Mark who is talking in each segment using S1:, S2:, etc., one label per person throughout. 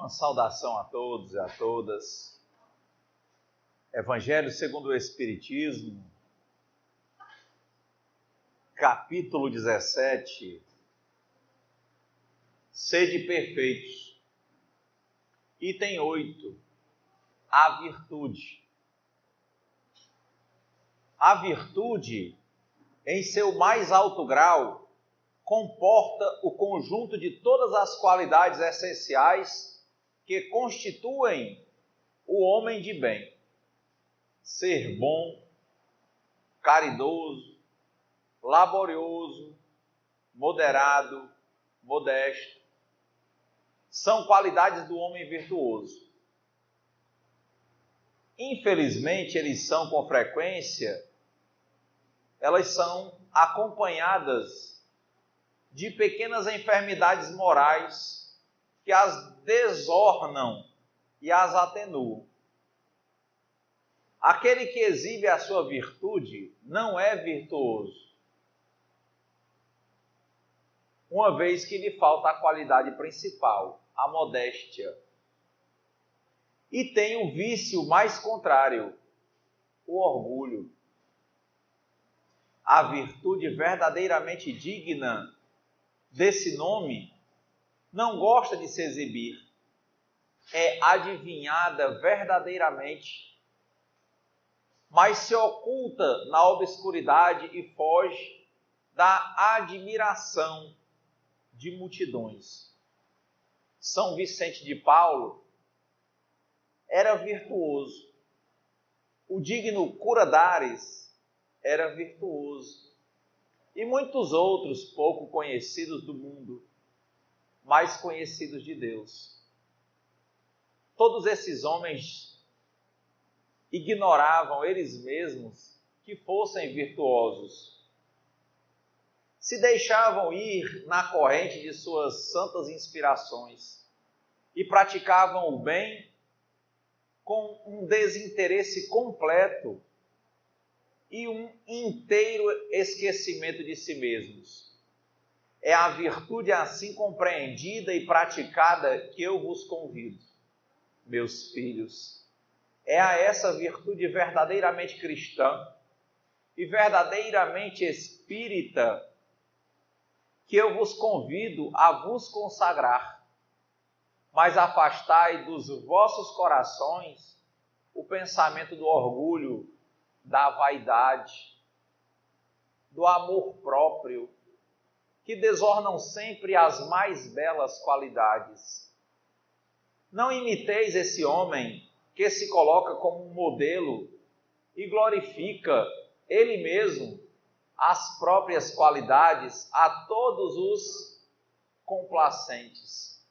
S1: Uma saudação a todos e a todas. Evangelho segundo o Espiritismo, capítulo 17. Sede perfeitos. Item 8. A virtude. A virtude, em seu mais alto grau, comporta o conjunto de todas as qualidades essenciais que constituem o homem de bem. Ser bom, caridoso, laborioso, moderado, modesto. São qualidades do homem virtuoso. Infelizmente, elas são acompanhadas de pequenas enfermidades morais que as desornam e as atenuam. Aquele que exibe a sua virtude não é virtuoso, uma vez que lhe falta a qualidade principal, a modéstia. E tem o vício mais contrário, o orgulho. A virtude verdadeiramente digna desse nome não gosta de se exibir, é adivinhada verdadeiramente, mas se oculta na obscuridade e foge da admiração de multidões. São Vicente de Paulo era virtuoso. O digno Curadares era virtuoso. E muitos outros pouco conhecidos do mundo, mais conhecidos de Deus. Todos esses homens ignoravam eles mesmos que fossem virtuosos. Se deixavam ir na corrente de suas santas inspirações e praticavam o bem com um desinteresse completo e um inteiro esquecimento de si mesmos. É a virtude assim compreendida e praticada que eu vos convido, meus filhos. É a essa virtude verdadeiramente cristã e verdadeiramente espírita que eu vos convido a vos consagrar. Mas afastai dos vossos corações o pensamento do orgulho, da vaidade, do amor próprio, que desornam sempre as mais belas qualidades. Não imiteis esse homem que se coloca como um modelo e glorifica ele mesmo as próprias qualidades a todos os complacentes.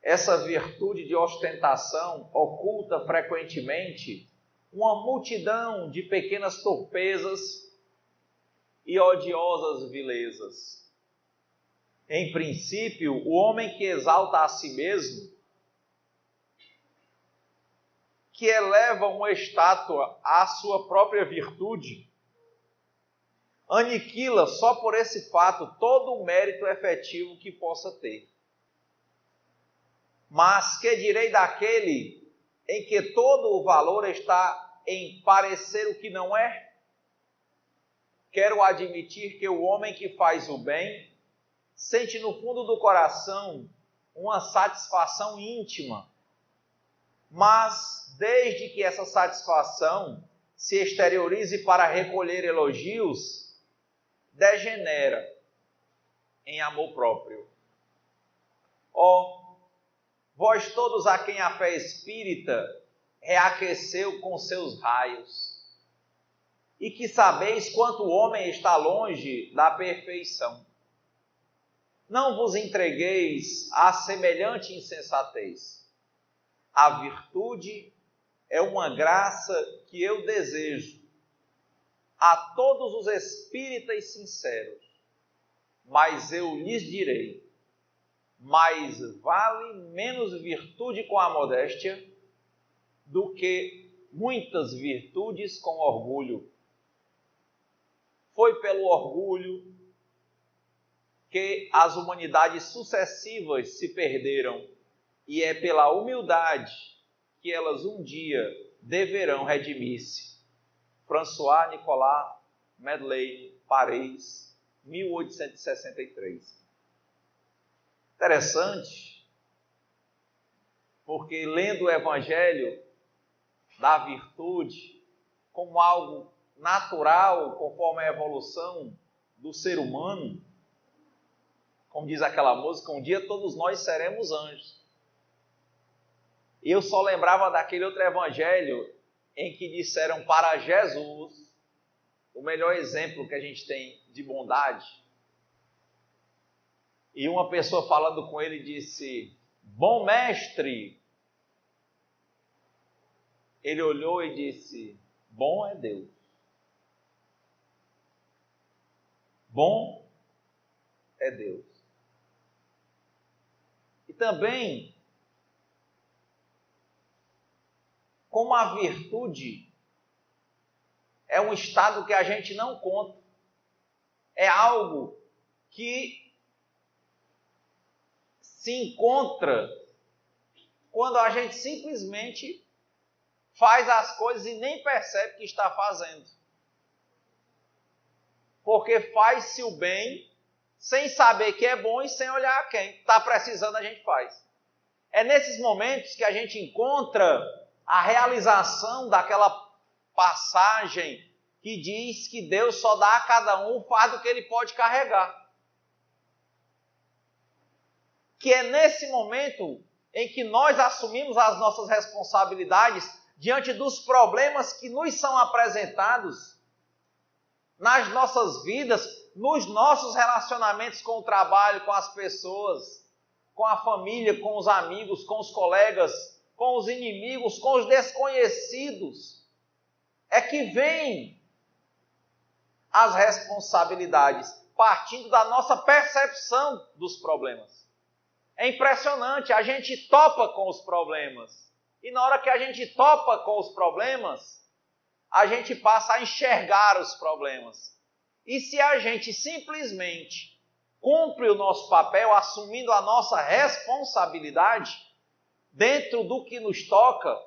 S1: Essa virtude de ostentação oculta frequentemente uma multidão de pequenas torpezas e odiosas vilezas. Em princípio, o homem que exalta a si mesmo, que eleva uma estátua à sua própria virtude, aniquila só por esse fato todo o mérito efetivo que possa ter. Mas que direi daquele em que todo o valor está em parecer o que não é? Quero admitir que o homem que faz o bem sente no fundo do coração uma satisfação íntima, mas desde que essa satisfação se exteriorize para recolher elogios, degenera em amor próprio. Vós todos a quem a fé espírita reaqueceu com seus raios, e que sabeis quanto o homem está longe da perfeição. Não vos entregueis a semelhante insensatez. A virtude é uma graça que eu desejo a todos os espíritas sinceros, mas eu lhes direi: mais vale menos virtude com a modéstia do que muitas virtudes com orgulho. Foi pelo orgulho que as humanidades sucessivas se perderam e é pela humildade que elas um dia deverão redimir-se. François Nicolas Madeleine, Paris, 1863. Interessante, porque lendo o Evangelho da virtude como algo natural, conforme a evolução do ser humano, como diz aquela música, um dia todos nós seremos anjos. E eu só lembrava daquele outro evangelho em que disseram para Jesus, o melhor exemplo que a gente tem de bondade, e uma pessoa falando com ele disse: bom mestre. Ele olhou e disse: bom é Deus. Bom é Deus. E também, como a virtude é um estado que a gente não conta, é algo que se encontra quando a gente simplesmente faz as coisas e nem percebe que está fazendo. Porque faz-se o bem sem saber que é bom e sem olhar a quem está precisando, a gente faz. É nesses momentos que a gente encontra a realização daquela passagem que diz que Deus só dá a cada um o fardo que ele pode carregar. Que é nesse momento em que nós assumimos as nossas responsabilidades diante dos problemas que nos são apresentados nas nossas vidas, nos nossos relacionamentos com o trabalho, com as pessoas, com a família, com os amigos, com os colegas, com os inimigos, com os desconhecidos. É que vem as responsabilidades, partindo da nossa percepção dos problemas. É impressionante, a gente topa com os problemas. E na hora que a gente topa com os problemas, a gente passa a enxergar os problemas. E se a gente simplesmente cumpre o nosso papel, assumindo a nossa responsabilidade, dentro do que nos toca,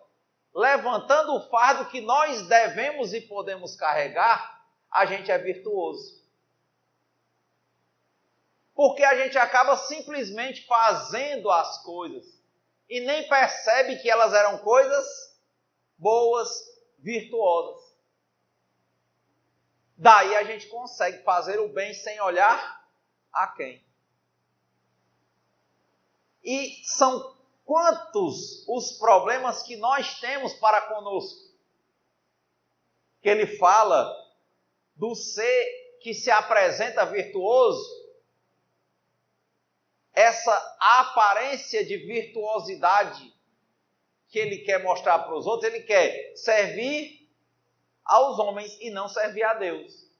S1: levantando o fardo que nós devemos e podemos carregar, a gente é virtuoso. Porque a gente acaba simplesmente fazendo as coisas e nem percebe que elas eram coisas boas, virtuosas. Daí a gente consegue fazer o bem sem olhar a quem. E são quantos os problemas que nós temos para conosco? Que ele fala do ser que se apresenta virtuoso, essa aparência de virtuosidade que ele quer mostrar para os outros, ele quer servir aos homens e não servir a Deus.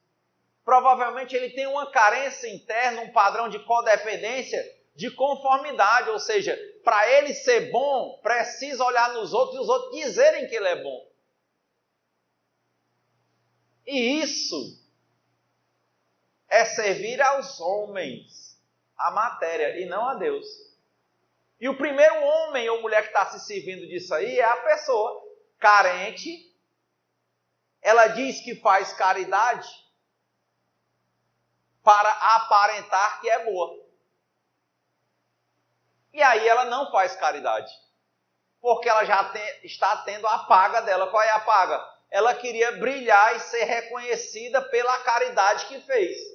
S1: Provavelmente ele tem uma carência interna, um padrão de codependência, de conformidade, ou seja, para ele ser bom, precisa olhar nos outros e os outros dizerem que ele é bom. E isso é servir aos homens, a matéria, e não a Deus. E o primeiro homem ou mulher que está se servindo disso aí é a pessoa carente. Ela diz que faz caridade para aparentar que é boa. E aí ela não faz caridade, porque ela já está tendo a paga dela. Qual é a paga? Ela queria brilhar e ser reconhecida pela caridade que fez.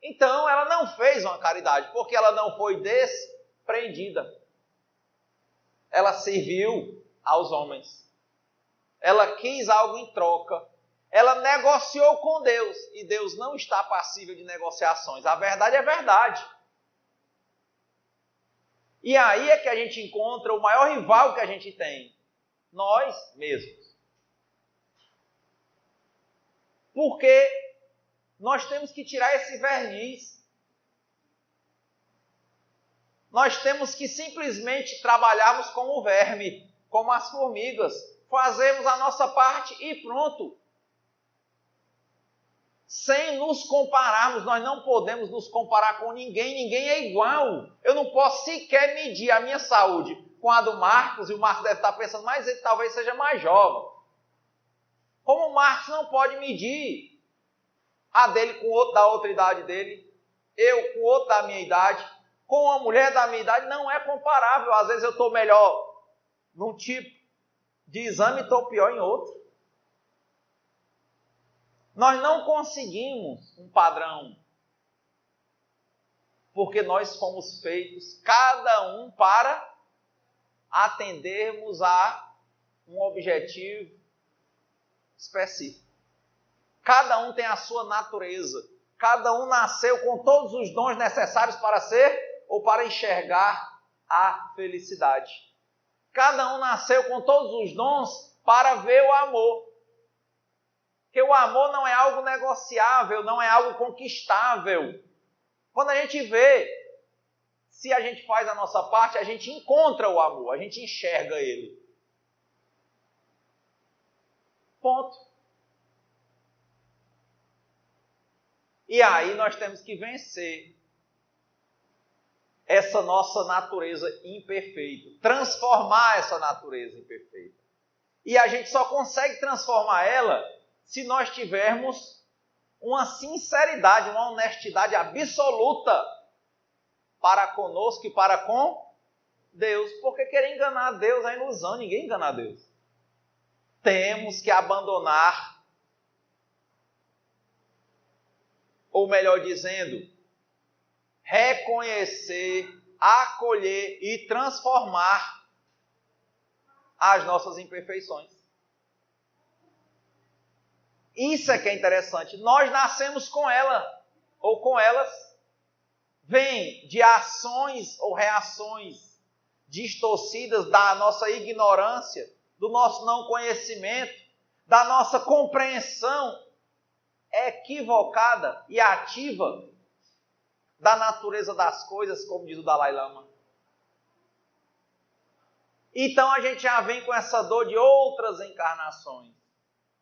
S1: Então, ela não fez uma caridade, porque ela não foi desprendida. Ela serviu aos homens. Ela quis algo em troca. Ela negociou com Deus. E Deus não está passível de negociações. A verdade é verdade. E aí é que a gente encontra o maior rival que a gente tem. Nós mesmos. Porque nós temos que tirar esse verniz. Nós temos que simplesmente trabalharmos como o verme, como as formigas. Fazemos a nossa parte e pronto. Sem nos compararmos, nós não podemos nos comparar com ninguém. Ninguém é igual. Eu não posso sequer medir a minha saúde com a do Marcos, e o Marcos deve estar pensando, mas ele talvez seja mais jovem. Como o Marcos não pode medir a dele com outro da outra idade dele, eu com outro da minha idade, com uma mulher da minha idade, não é comparável. Às vezes eu estou melhor num tipo de exame e estou pior em outro. Nós não conseguimos um padrão, porque nós fomos feitos, cada um, para atendermos a um objetivo específico. Cada um tem a sua natureza. Cada um nasceu com todos os dons necessários para ser ou para enxergar a felicidade. Cada um nasceu com todos os dons para ver o amor. Porque o amor não é algo negociável, não é algo conquistável. Quando a gente vê, se a gente faz a nossa parte, a gente encontra o amor, a gente enxerga ele. Ponto. E aí nós temos que vencer essa nossa natureza imperfeita, transformar essa natureza imperfeita. E a gente só consegue transformar ela se nós tivermos uma sinceridade, uma honestidade absoluta para conosco e para com Deus. Porque querer enganar Deus é ilusão, ninguém engana Deus. Temos que abandonar, ou melhor dizendo, reconhecer, acolher e transformar as nossas imperfeições. Isso é que é interessante. Nós nascemos com ela, ou com elas. Vem de ações ou reações distorcidas da nossa ignorância, do nosso não conhecimento, da nossa compreensão equivocada e ativa da natureza das coisas, como diz o Dalai Lama. Então a gente já vem com essa dor de outras encarnações.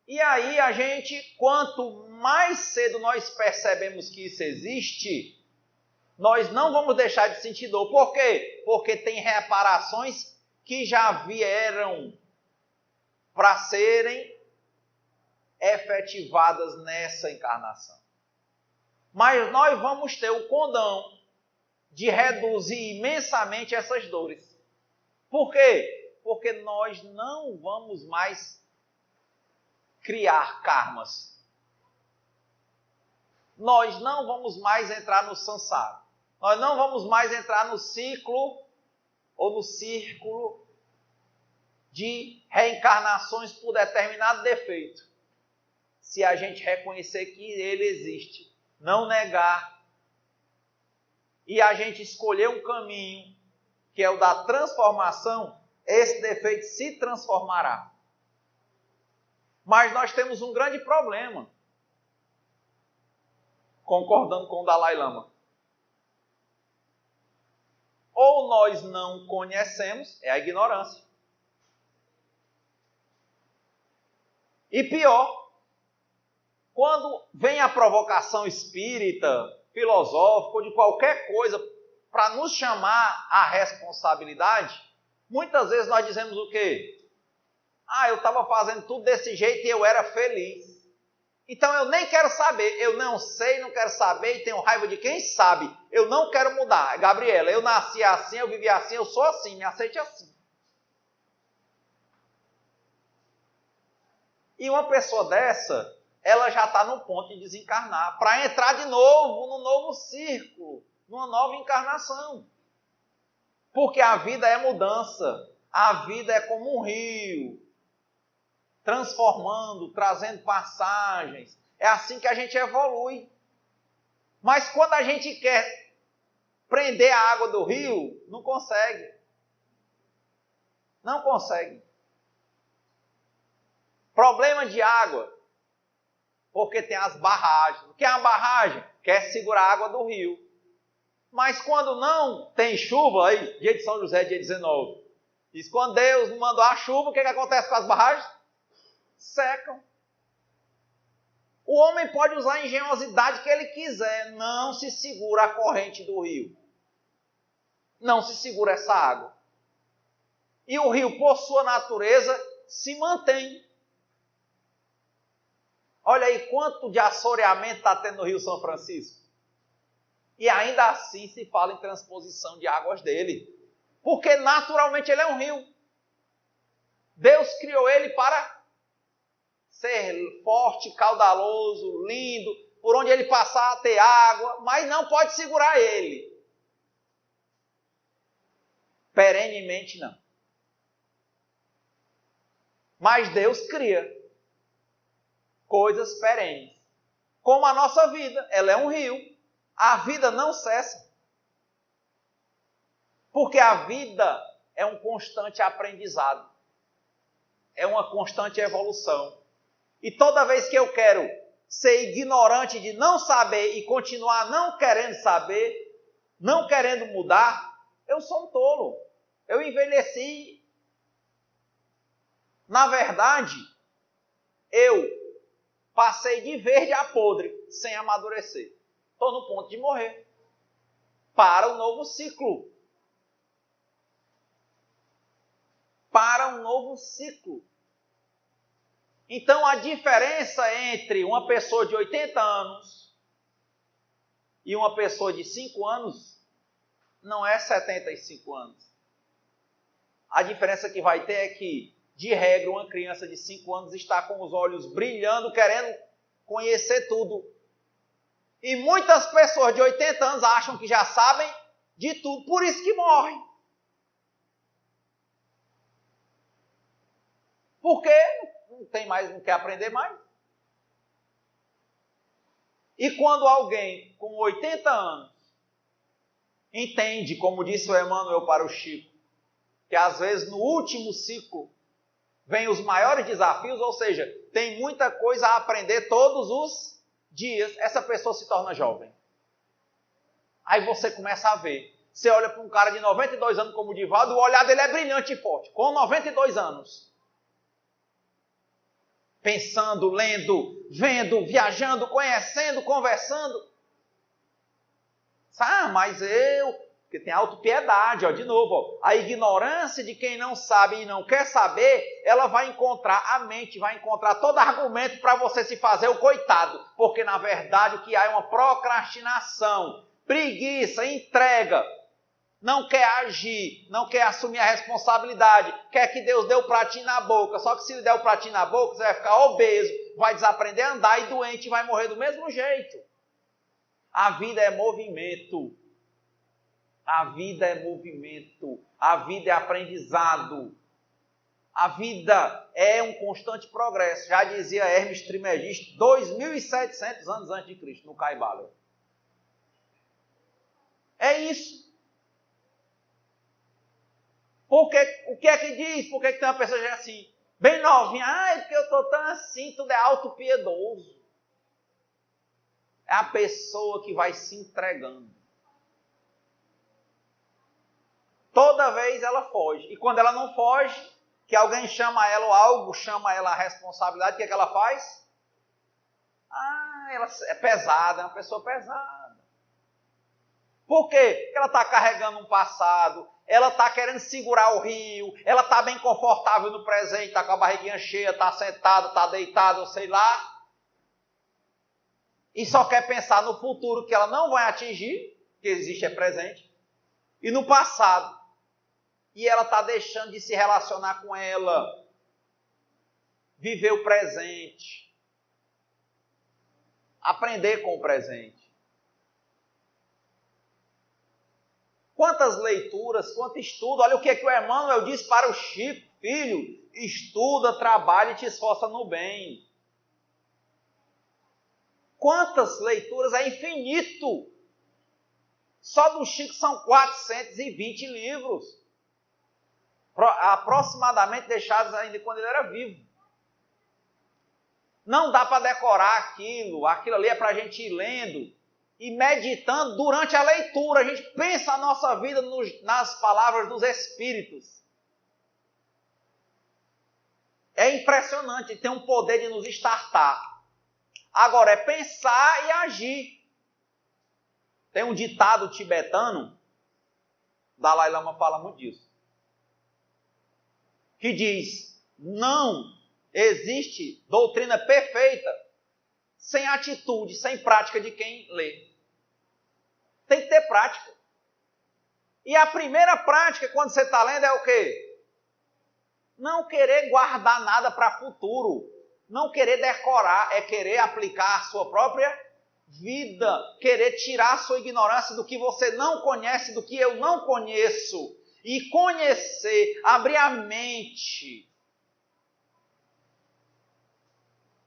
S1: E aí a gente, quanto mais cedo nós percebemos que isso existe, nós não vamos deixar de sentir dor. Por quê? Porque tem reparações que já vieram para serem efetivadas nessa encarnação. Mas nós vamos ter o condão de reduzir imensamente essas dores. Por quê? Porque nós não vamos mais criar karmas. Nós não vamos mais entrar no samsara. Nós não vamos mais entrar no ciclo ou no círculo de reencarnações por determinado defeito. Se a gente reconhecer que ele existe, não negar, e a gente escolher um caminho, que é o da transformação, esse defeito se transformará. Mas nós temos um grande problema, concordando com o Dalai Lama. Ou nós não conhecemos, é a ignorância. E pior, quando vem a provocação espírita, filosófica ou de qualquer coisa para nos chamar à responsabilidade, muitas vezes nós dizemos o quê? Eu estava fazendo tudo desse jeito e eu era feliz. Então eu nem quero saber, eu não sei, não quero saber e tenho raiva de quem sabe. Eu não quero mudar. Gabriela, eu nasci assim, eu vivi assim, eu sou assim, me aceite assim. E uma pessoa dessa, ela já está no ponto de desencarnar, para entrar de novo num novo círculo, numa nova encarnação. Porque a vida é mudança, a vida é como um rio, transformando, trazendo passagens. É assim que a gente evolui. Mas quando a gente quer prender a água do rio, não consegue. Não consegue. Problema de água, porque tem as barragens. O que é a barragem? Quer segurar a água do rio. Mas quando não tem chuva, aí, dia de São José, dia 19, diz, quando Deus não mandou a chuva, o que acontece com as barragens? Secam. O homem pode usar a engenhosidade que ele quiser, não se segura a corrente do rio. Não se segura essa água. E o rio, por sua natureza, se mantém. Olha aí quanto de assoreamento está tendo no Rio São Francisco. E ainda assim se fala em transposição de águas dele. Porque naturalmente ele é um rio. Deus criou ele para ser forte, caudaloso, lindo, por onde ele passar ter água, mas não pode segurar ele. Perenemente não. Mas Deus cria coisas perenes. Como a nossa vida, ela é um rio. A vida não cessa. Porque a vida é um constante aprendizado. É uma constante evolução. E toda vez que eu quero ser ignorante de não saber e continuar não querendo saber, não querendo mudar, eu sou um tolo. Eu envelheci. Na verdade, eu passei de verde a podre, sem amadurecer. Estou no ponto de morrer. Para um novo ciclo. Para um novo ciclo. Então, a diferença entre uma pessoa de 80 anos e uma pessoa de 5 anos não é 75 anos. A diferença que vai ter é que, de regra, uma criança de 5 anos está com os olhos brilhando, querendo conhecer tudo. E muitas pessoas de 80 anos acham que já sabem de tudo, por isso que morrem. Porque não tem mais, não quer aprender mais. E quando alguém com 80 anos entende, como disse o Emmanuel para o Chico, que às vezes no último ciclo vem os maiores desafios, ou seja, tem muita coisa a aprender todos os dias, essa pessoa se torna jovem. Aí você começa a ver. Você olha para um cara de 92 anos como o Divaldo, o olhar dele é brilhante e forte, com 92 anos. Pensando, lendo, vendo, viajando, conhecendo, conversando. Ah, mas porque tem autopiedade, ó, de novo, ó, a ignorância de quem não sabe e não quer saber, ela vai encontrar, a mente vai encontrar todo argumento para você se fazer o coitado, porque na verdade o que há é uma procrastinação, preguiça, entrega, não quer agir, não quer assumir a responsabilidade, quer que Deus dê o pratinho na boca, só que se ele der o pratinho na boca, você vai ficar obeso, vai desaprender a andar e doente e vai morrer do mesmo jeito. A vida é movimento. A vida é movimento. A vida é aprendizado. A vida é um constante progresso. Já dizia Hermes Trismegisto, 2.700 anos antes de Cristo, no Caibalo. É isso. Porque, o que é que diz? Por que tem uma pessoa já assim, bem novinha? É porque eu estou tão assim, tudo é autopiedoso. É a pessoa que vai se entregando. Toda vez ela foge. E quando ela não foge, que alguém chama ela ou algo chama ela a responsabilidade, o que é que ela faz? Ela é pesada, é uma pessoa pesada. Por quê? Porque ela está carregando um passado, ela está querendo segurar o rio, ela está bem confortável no presente, está com a barriguinha cheia, está sentada, está deitada, ou sei lá. E só quer pensar no futuro que ela não vai atingir, que existe é presente, e no passado. E ela está deixando de se relacionar com ela, viver o presente, aprender com o presente. Quantas leituras, quanto estudo, olha o que o Emmanuel diz para o Chico, filho, estuda, trabalha e te esforça no bem. Quantas leituras, é infinito. Só do Chico são 420 livros. Aproximadamente deixados ainda quando ele era vivo. Não dá para decorar aquilo ali é para a gente ir lendo e meditando durante a leitura. A gente pensa a nossa vida nas palavras dos Espíritos. É impressionante, tem um poder de nos estartar. Agora, é pensar e agir. Tem um ditado tibetano, Dalai Lama fala muito disso. que diz: não existe doutrina perfeita sem atitude, sem prática de quem lê. Tem que ter prática. E a primeira prática, quando você está lendo, é o quê? Não querer guardar nada para futuro. Não querer decorar, é querer aplicar a sua própria vida. Querer tirar a sua ignorância do que você não conhece, do que eu não conheço. E conhecer, abrir a mente.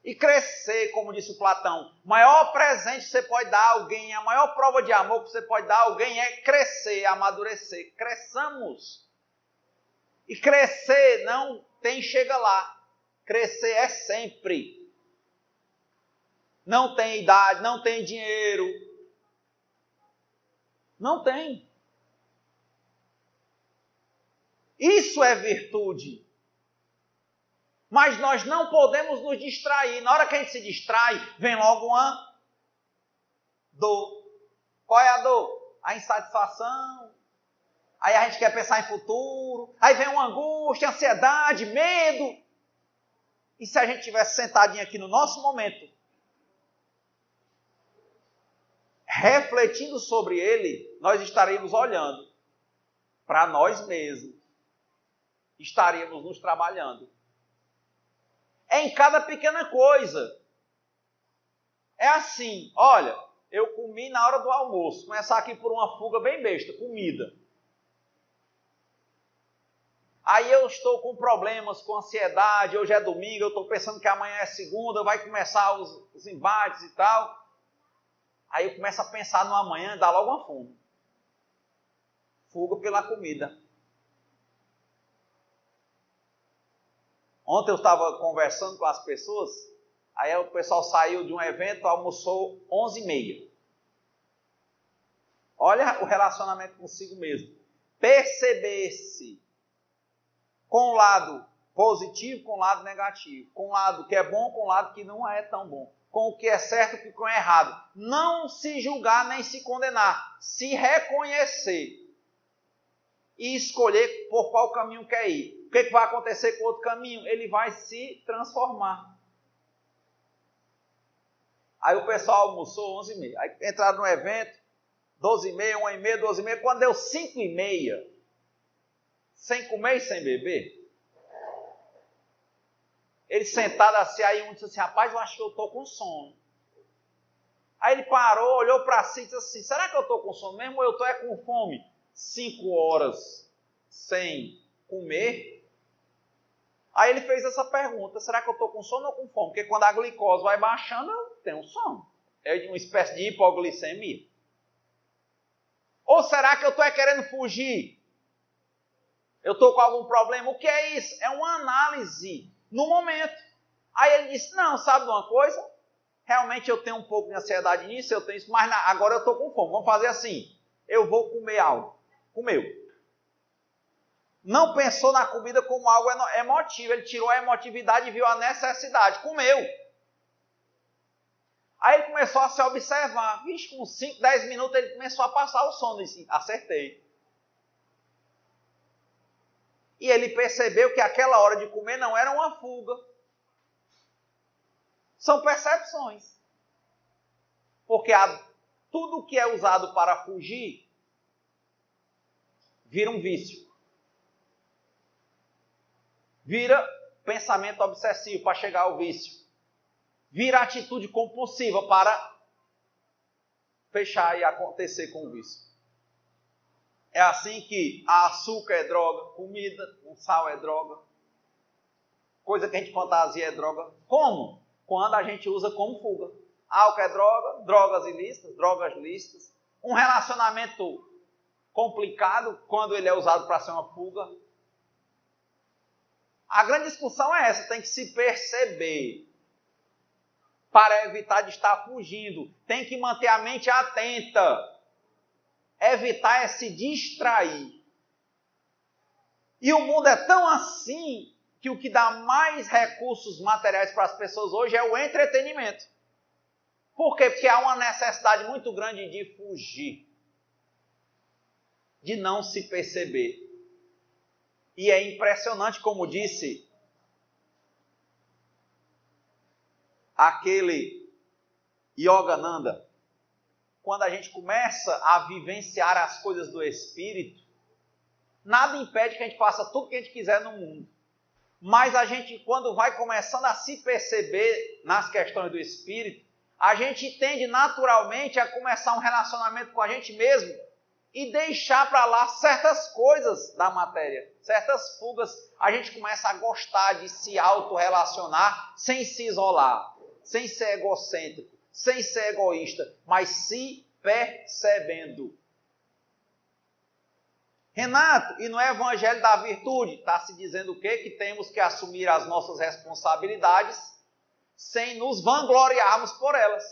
S1: E crescer, como disse o Platão. O maior presente que você pode dar a alguém, a maior prova de amor que você pode dar a alguém é crescer, amadurecer. Cresçamos. E crescer não tem chega lá. Crescer é sempre. Não tem idade, não tem dinheiro. Não tem. Isso é virtude. Mas nós não podemos nos distrair. Na hora que a gente se distrai, vem logo uma dor. Qual é a dor? A insatisfação. Aí a gente quer pensar em futuro. Aí vem uma angústia, ansiedade, medo. E se a gente tivesse sentadinho aqui no nosso momento, refletindo sobre ele, nós estaríamos olhando para nós mesmos. Estaríamos nos trabalhando. É em cada pequena coisa. É assim, olha, eu comi na hora do almoço. Começar aqui por uma fuga bem besta, comida. Aí eu estou com problemas, com ansiedade, hoje é domingo, eu estou pensando que amanhã é segunda, vai começar os embates e tal. Aí eu começo a pensar no amanhã e dá logo uma fome. Fuga pela comida. Ontem eu estava conversando com as pessoas, aí o pessoal saiu de um evento, almoçou 11h30. Olha o relacionamento consigo mesmo. Perceber-se com o lado positivo, com o lado negativo. Com o lado que é bom, com o lado que não é tão bom. Com o que é certo, com o que é errado. Não se julgar nem se condenar. Se reconhecer. E escolher por qual caminho quer ir. O que vai acontecer com o outro caminho? Ele vai se transformar. Aí o pessoal almoçou 11h30. Aí entraram no evento, 12h30, 1h30, 12h30. Quando deu 5h30, sem comer e sem beber, ele sentado assim, aí um disse assim: rapaz, eu acho que eu estou com sono. Aí ele parou, olhou para si e disse assim: será que eu estou com sono mesmo ou eu estou com fome? 5 horas sem comer. Aí ele fez essa pergunta: será que eu estou com sono ou com fome? Porque quando a glicose vai baixando, eu tenho sono. É uma espécie de hipoglicemia. Ou será que eu estou querendo fugir? Eu estou com algum problema? O que é isso? É uma análise no momento. Aí ele disse: não, sabe de uma coisa? Realmente eu tenho um pouco de ansiedade nisso, eu tenho isso, mas agora eu estou com fome. Vamos fazer assim: eu vou comer algo. Comeu. Não pensou na comida como algo emotivo. Ele tirou a emotividade e viu a necessidade. Comeu. Aí ele começou a se observar. Vixe, com 5, 10 minutos ele começou a passar o sono. Ele disse: acertei. E ele percebeu que aquela hora de comer não era uma fuga. São percepções. Porque tudo que é usado para fugir vira um vício. Vira pensamento obsessivo para chegar ao vício. Vira atitude compulsiva para fechar e acontecer com o vício. É assim que açúcar é droga, comida com sal é droga, coisa que a gente fantasia é droga. Como? Quando a gente usa como fuga. Álcool é droga, drogas ilícitas, drogas lícitas. Um relacionamento complicado, quando ele é usado para ser uma fuga. A grande discussão é essa: tem que se perceber para evitar de estar fugindo. Tem que manter a mente atenta. Evitar é se distrair. E o mundo é tão assim que o que dá mais recursos materiais para as pessoas hoje é o entretenimento. Por quê? Porque há uma necessidade muito grande de fugir. De não se perceber. E é impressionante, como disse aquele Yogananda, quando a gente começa a vivenciar as coisas do Espírito, nada impede que a gente faça tudo o que a gente quiser no mundo. Mas a gente, quando vai começando a se perceber nas questões do Espírito, a gente tende naturalmente a começar um relacionamento com a gente mesmo e deixar para lá certas coisas da matéria, certas fugas. A gente começa a gostar de se autorrelacionar sem se isolar, sem ser egocêntrico, sem ser egoísta, mas se percebendo. Renato, e no Evangelho da Virtude está se dizendo o quê? Que temos que assumir as nossas responsabilidades sem nos vangloriarmos por elas.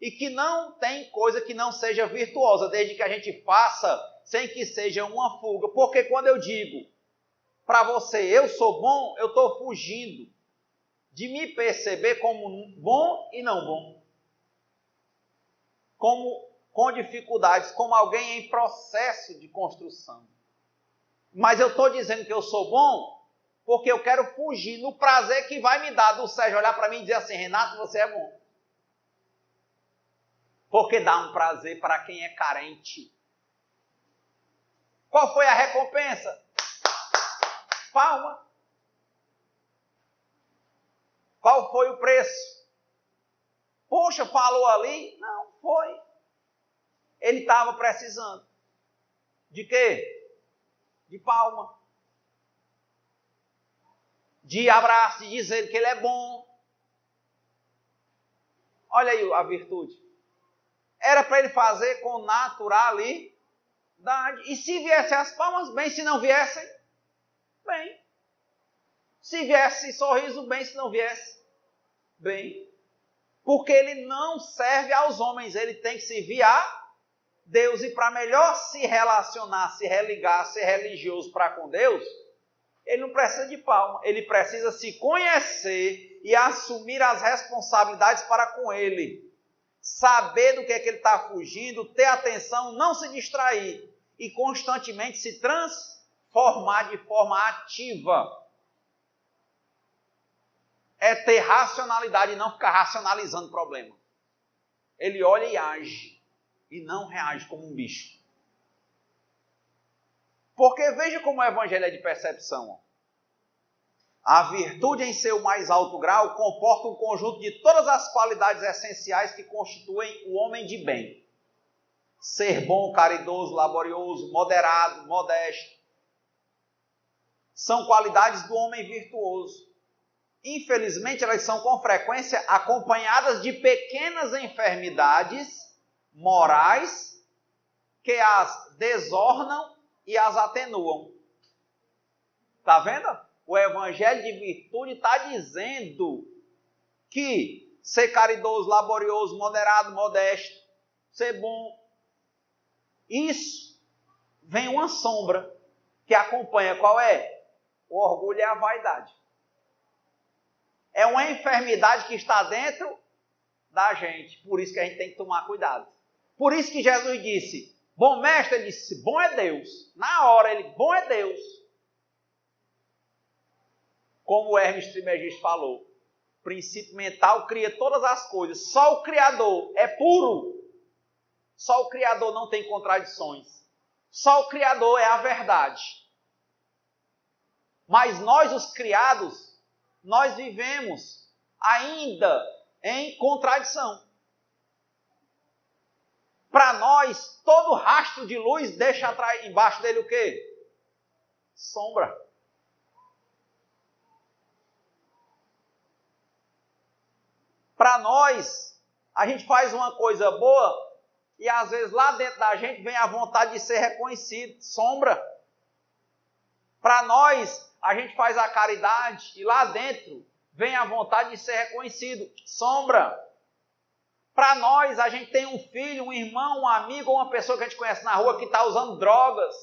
S1: E que não tem coisa que não seja virtuosa, desde que a gente faça sem que seja uma fuga. Porque quando eu digo para você, eu sou bom, eu estou fugindo de me perceber como bom e não bom. Como com dificuldades, como alguém em processo de construção. Mas eu estou dizendo que eu sou bom porque eu quero fugir no prazer que vai me dar do Sérgio olhar para mim e dizer assim, Renato, você é bom. Porque dá um prazer para quem é carente. Qual foi a recompensa? Palma. Qual foi o preço? Poxa, falou ali? Não, foi. Ele estava precisando. De quê? De palma. De abraço, de dizer que ele é bom. Olha aí a virtude. Era para ele fazer com naturalidade. E se viessem as palmas, bem. Se não viessem, bem. Se viesse sorriso, bem. Se não viesse, bem. Porque ele não serve aos homens. Ele tem que servir a Deus. E para melhor se relacionar, se religar, ser religioso para com Deus, ele não precisa de palma. Ele precisa se conhecer e assumir as responsabilidades para com ele. Saber do que é que ele está fugindo, ter atenção, não se distrair e constantemente se transformar de forma ativa. É ter racionalidade e não ficar racionalizando o problema. Ele olha e age e não reage como um bicho. Porque veja como o Evangelho é de percepção. A virtude em seu mais alto grau comporta um conjunto de todas as qualidades essenciais que constituem o homem de bem. Ser bom, caridoso, laborioso, moderado, modesto. São qualidades do homem virtuoso. Infelizmente, elas são com frequência acompanhadas de pequenas enfermidades morais que as desornam e as atenuam. Está vendo? O Evangelho de Virtude está dizendo que ser caridoso, laborioso, moderado, modesto, ser bom, isso vem uma sombra que acompanha qual é? O orgulho e a vaidade. É uma enfermidade que está dentro da gente, por isso que a gente tem que tomar cuidado. Por isso que Jesus disse, bom mestre, ele disse, bom é Deus. Na hora ele, bom é Deus. Como o Hermes Trismegisto falou, o princípio mental cria todas as coisas. Só o Criador é puro. Só o Criador não tem contradições. Só o Criador é a verdade. Mas nós, os criados, nós vivemos ainda em contradição. Para nós, todo rastro de luz deixa atrás, embaixo dele o quê? Sombra. Para nós, a gente faz uma coisa boa e às vezes lá dentro da gente vem a vontade de ser reconhecido, sombra. Para nós, a gente faz a caridade e lá dentro vem a vontade de ser reconhecido, sombra. Para nós, a gente tem um filho, um irmão, um amigo ou uma pessoa que a gente conhece na rua que está usando drogas,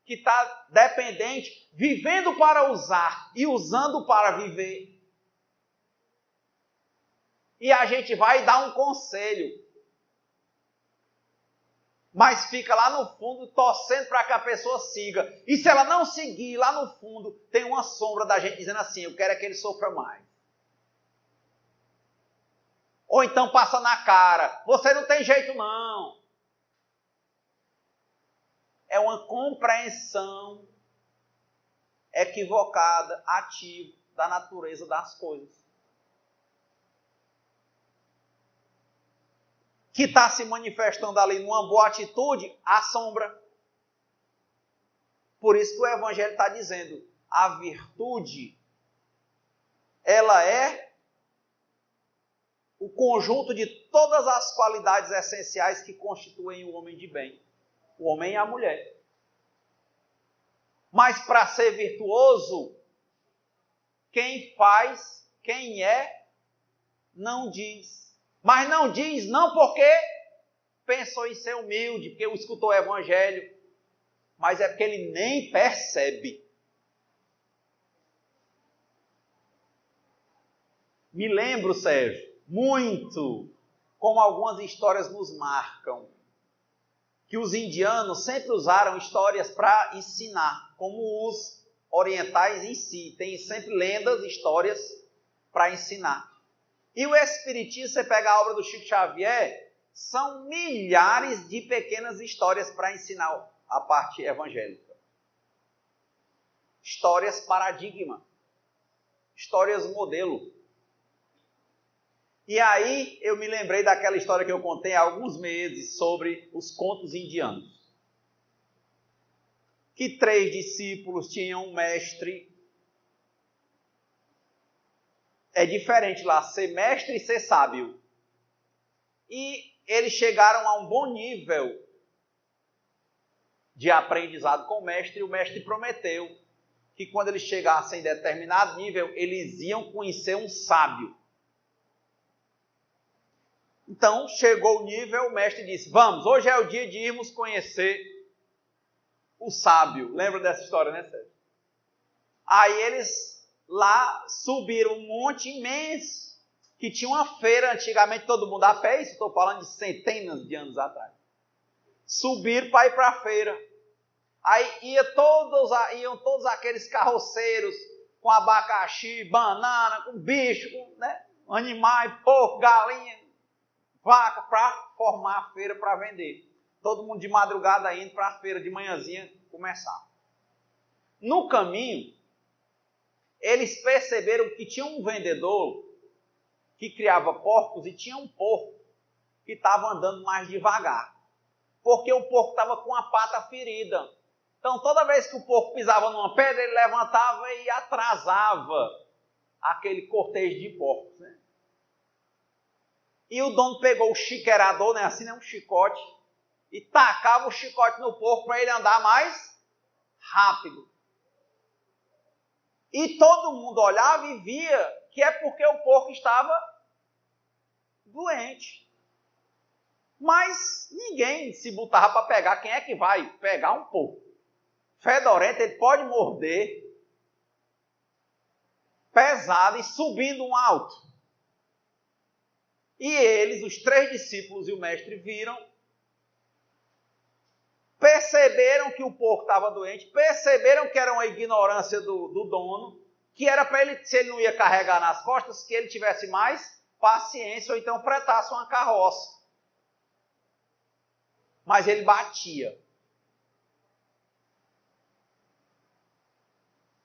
S1: que está dependente, vivendo para usar e usando para viver. E a gente vai dar um conselho. mas fica lá no fundo torcendo para que a pessoa siga. E se ela não seguir, lá no fundo tem uma sombra da gente dizendo assim, eu quero é que ele sofra mais. Ou então passa na cara, você não tem jeito não. É uma compreensão equivocada, ativa da natureza das coisas. Que está se manifestando ali numa boa atitude, a sombra. Por isso que o Evangelho está dizendo, a virtude, ela é o conjunto de todas as qualidades essenciais que constituem o homem de bem. O homem e a mulher. Mas para ser virtuoso, quem faz, quem é, não diz. Mas não diz não porque pensou em ser humilde, porque escutou o Evangelho, mas é porque ele nem percebe. Me lembro, Sérgio, muito, como algumas histórias nos marcam, que os indianos sempre usaram histórias para ensinar, como os orientais em si, tem sempre lendas, histórias para ensinar. E o Espiritismo, você pega a obra do Chico Xavier, são milhares de pequenas histórias para ensinar a parte evangélica. Histórias paradigma, histórias modelo. E aí eu me lembrei daquela história que eu contei há alguns meses sobre os contos indianos. Que 3 discípulos tinham um mestre. É diferente lá ser mestre e ser sábio. E eles chegaram a um bom nível de aprendizado com o mestre, e o mestre prometeu que quando eles chegassem em determinado nível, eles iam conhecer um sábio. Então, chegou o nível, o mestre disse, vamos, hoje é o dia de irmos conhecer o sábio. Lembra dessa história, né, Sérgio? Aí eles lá subiram um monte imenso, que tinha uma feira, antigamente todo mundo a pé, isso estou falando de centenas de anos atrás. Subiram para ir para a feira. Aí iam todos aqueles carroceiros com abacaxi, banana, com bicho, com, né, animais, porco, galinha, vaca, para formar a feira para vender. Todo mundo de madrugada indo para a feira de manhãzinha começar. No caminho, eles perceberam que tinha um vendedor que criava porcos e tinha um porco que estava andando mais devagar. Porque o porco estava com a pata ferida. Então, toda vez que o porco pisava numa pedra, ele levantava e atrasava aquele cortejo de porcos, né? E o dono pegou o chiqueirador, né, assim, né, um chicote, e tacava o chicote no porco para ele andar mais rápido. E todo mundo olhava e via que é porque o porco estava doente. Mas ninguém se botava para pegar. Quem é que vai pegar um porco fedorento? Ele pode morder, pesado e subindo um alto. E eles, os 3 discípulos e o mestre, viram, perceberam que o porco estava doente, perceberam que era uma ignorância do dono, que era para ele, se ele não ia carregar nas costas, que ele tivesse mais paciência ou então fretasse uma carroça. Mas ele batia.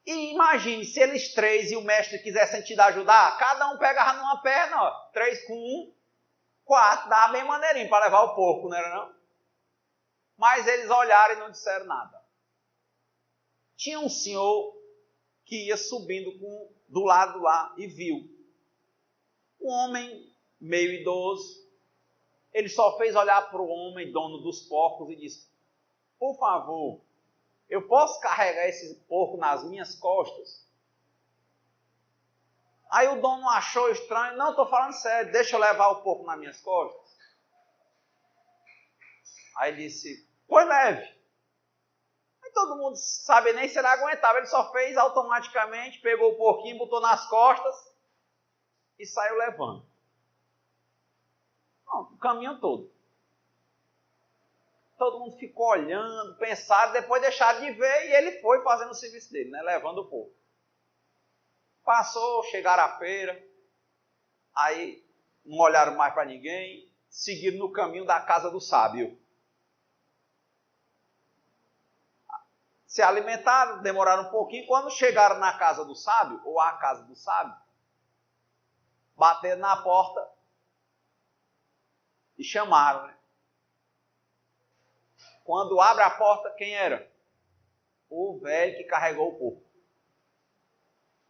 S1: E imagine, se eles 3 e o mestre quisessem te ajudar, cada um pegava numa perna, ó, 3 com 1, 4, dava bem maneirinho para levar o porco, não era não? Mas eles olharam e não disseram nada. Tinha um senhor que ia subindo do lado lá e viu. Um homem meio idoso, ele só fez olhar para o homem, dono dos porcos, e disse, por favor, eu posso carregar esse porco nas minhas costas? Aí o dono achou estranho, não, estou falando sério, deixa eu levar o porco nas minhas costas. Aí disse, pois leve. Aí todo mundo sabe nem se ele aguentava, ele só fez automaticamente, pegou o porquinho, botou nas costas e saiu levando. Não, o caminho todo. Todo mundo ficou olhando, pensaram, depois deixaram de ver e ele foi fazendo o serviço dele, né? Levando o povo. Passou, chegaram à feira, aí não olharam mais para ninguém, seguiram no caminho da casa do sábio. Se alimentaram, demoraram um pouquinho, quando chegaram na casa do sábio, ou à casa do sábio, bateram na porta e chamaram, né? Quando abre a porta, quem era? O velho que carregou o porco.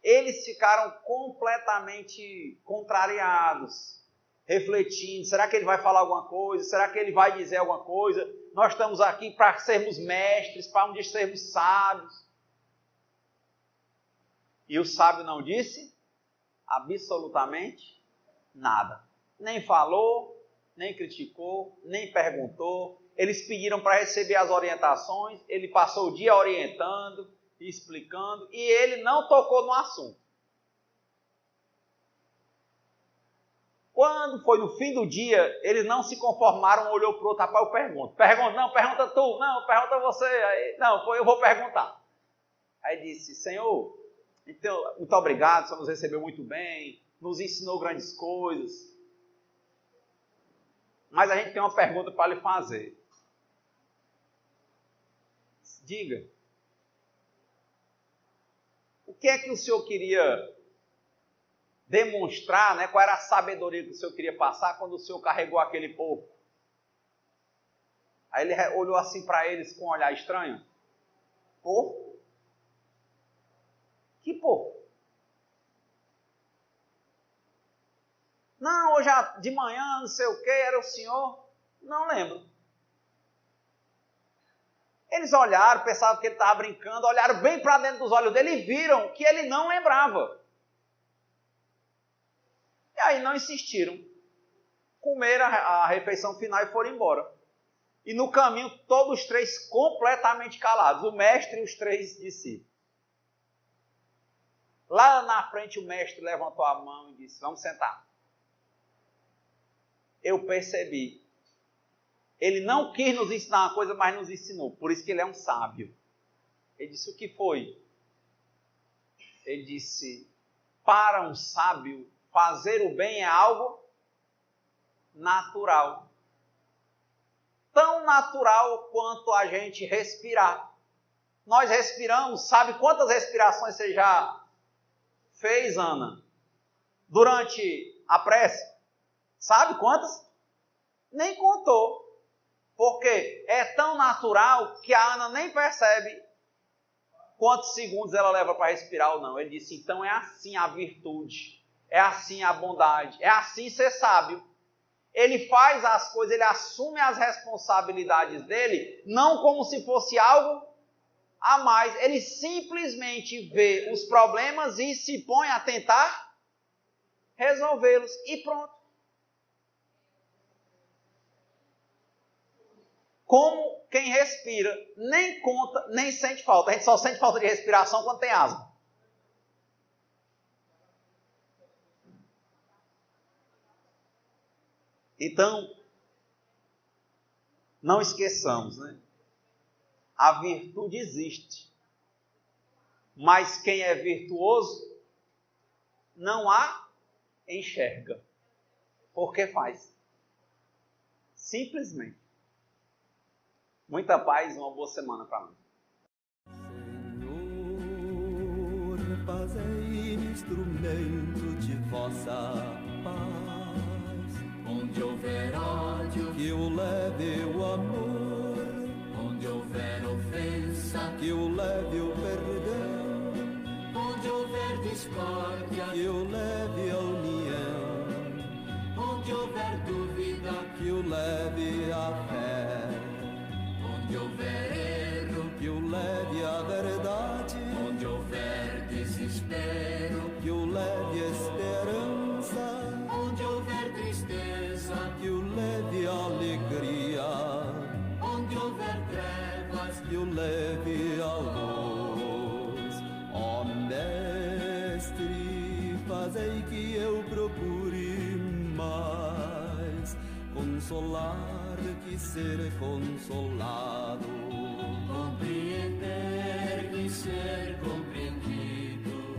S1: Eles ficaram completamente contrariados, refletindo, será que ele vai falar alguma coisa? Será que ele vai dizer alguma coisa? Nós estamos aqui para sermos mestres, para um dia sermos sábios. E o sábio não disse absolutamente nada. Nem falou, nem criticou, nem perguntou. Eles pediram para receber as orientações, ele passou o dia orientando, explicando, e ele não tocou no assunto. Quando foi no fim do dia, eles não se conformaram, olhou para o outro, rapaz, eu pergunto. Não, pergunta tu, não, pergunta você. Aí, não, eu vou perguntar. Aí disse, Senhor, então, muito obrigado, o Senhor nos recebeu muito bem, nos ensinou grandes coisas. Mas a gente tem uma pergunta para lhe fazer. Diga. O que é que o Senhor queria demonstrar, né? Qual era a sabedoria que o Senhor queria passar quando o Senhor carregou aquele povo? Aí ele olhou assim para eles com um olhar estranho. Porco? Que porco? Não, hoje de manhã, não sei o que, era o Senhor. Não lembro. Eles olharam, pensavam que ele estava brincando, olharam bem para dentro dos olhos dele e viram que ele não lembrava. E aí não insistiram. Comeram a refeição final e foram embora. E no caminho, todos os três completamente calados, o mestre e os três discípulos. Lá na frente, o mestre levantou a mão e disse, vamos sentar. Eu percebi. Ele não quis nos ensinar uma coisa, mas nos ensinou. Por isso que ele é um sábio. Ele disse, o que foi? Ele disse, para um sábio, fazer o bem é algo natural. Tão natural quanto a gente respirar. Nós respiramos, sabe quantas respirações você já fez, Ana? Durante a prece? Sabe quantas? Nem contou. Porque é tão natural que a Ana nem percebe quantos segundos ela leva para respirar ou não. Ele disse, então é assim a virtude, é assim a bondade, é assim ser sábio. Ele faz as coisas, ele assume as responsabilidades dele, não como se fosse algo a mais. Ele simplesmente vê os problemas e se põe a tentar resolvê-los. E pronto. Como quem respira, nem conta, nem sente falta. A gente só sente falta de respiração quando tem asma. Então, não esqueçamos, né? A virtude existe. Mas quem é virtuoso não a enxerga. Porque faz. Simplesmente. Muita paz e uma boa semana para nós.
S2: Senhor, fazei-me instrumento de vossa paz.
S3: Onde houver ódio,
S2: que eu leve o amor.
S3: onde houver ofensa,
S2: Que eu leve o perdão.
S3: onde houver discórdia,
S2: Que eu leve a união.
S3: onde houver dúvida,
S2: Que eu leve a fé.
S3: onde houver erro,
S2: Que eu leve a verdade.
S3: onde houver desespero,
S2: Que eu leve a esperança.
S3: onde houver tristeza,
S2: Que eu leve a alegria.
S3: onde houver trevas,
S2: Que eu leve a luz. Ó Mestre, fazei que eu procure mais com consolar que ser consolado,
S3: compreender que ser compreendido,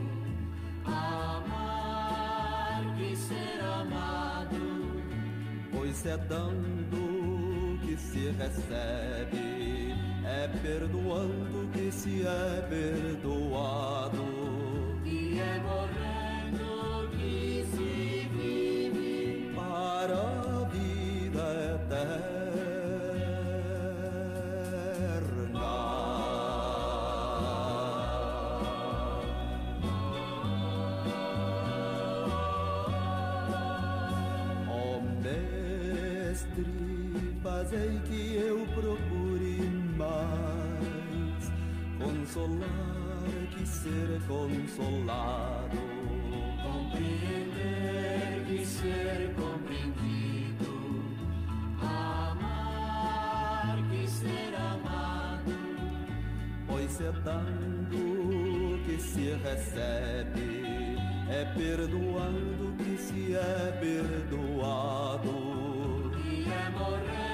S3: amar que ser amado,
S2: pois é dando que se recebe, é perdoando que se é perdoado,
S3: e é morrendo que se vive
S2: para a vida eterna. Ó Mestre, fazei que eu procure mais consolar que ser consolado,
S3: compreender que ser compreendido, amar que ser amado,
S2: pois é dando que se recebe, é perdoando que se é perdoado,
S3: e é morrer